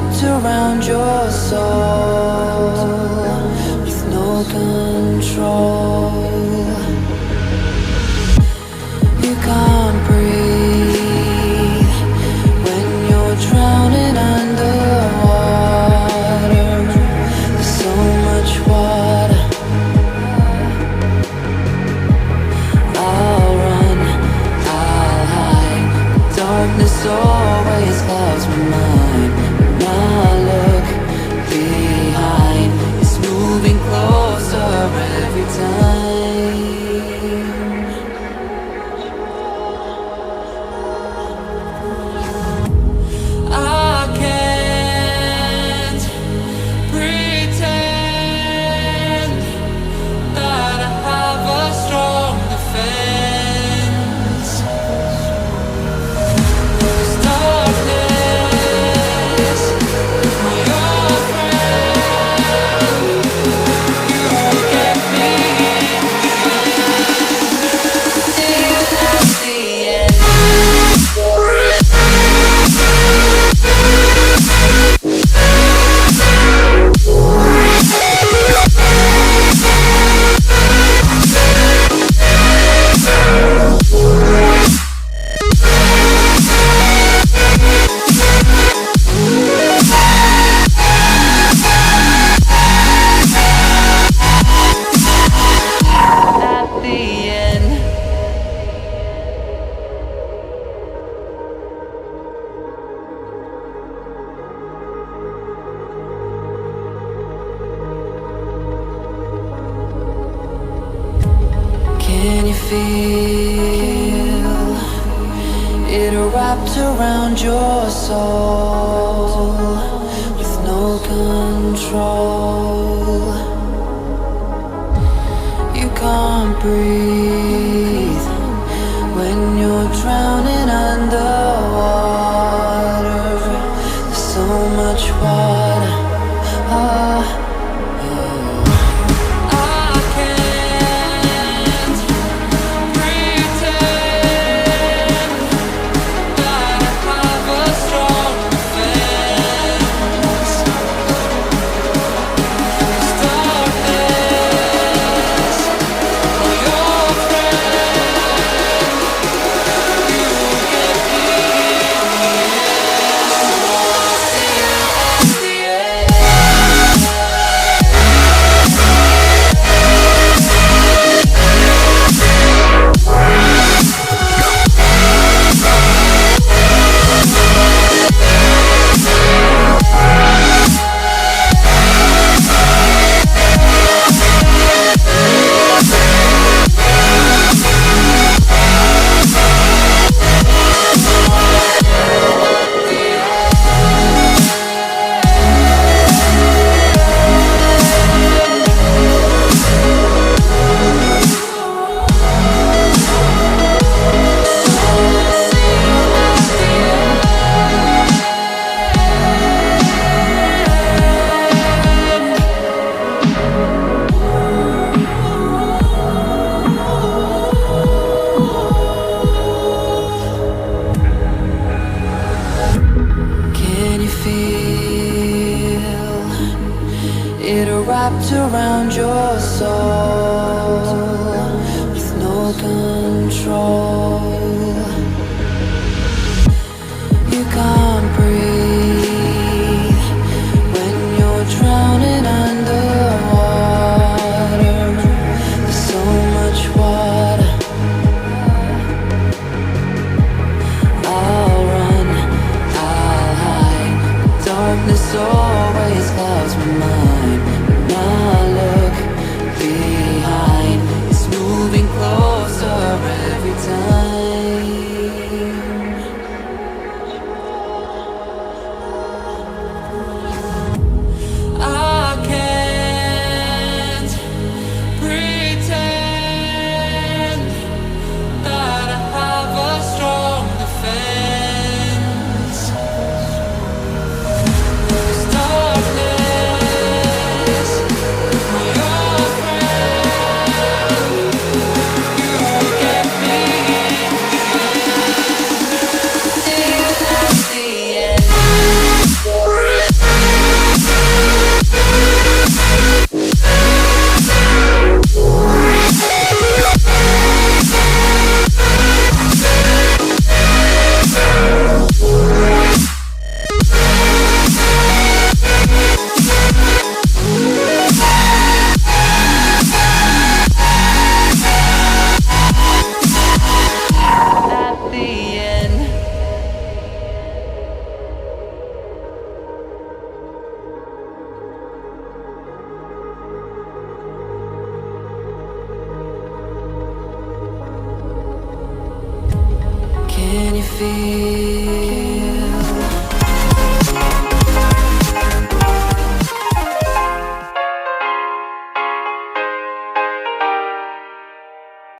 wrapped around your soul with no control. You can't breathe when you're drowning underwater. There's so much water. I'll run, I'll hide. Darkness always clouds my mind. When I look behind, it's moving closer every time. I can't pretend that I have a strong defense. 'Cause darkness, my old friend, you get me at the end. At the end. Can you feel it wrapped around your soul with no control? You can't breathe when you're drowning underwater. There's so much water. I can't pretend that I have a strong defense. 'Cause darkness, my old friend, you get Can you feel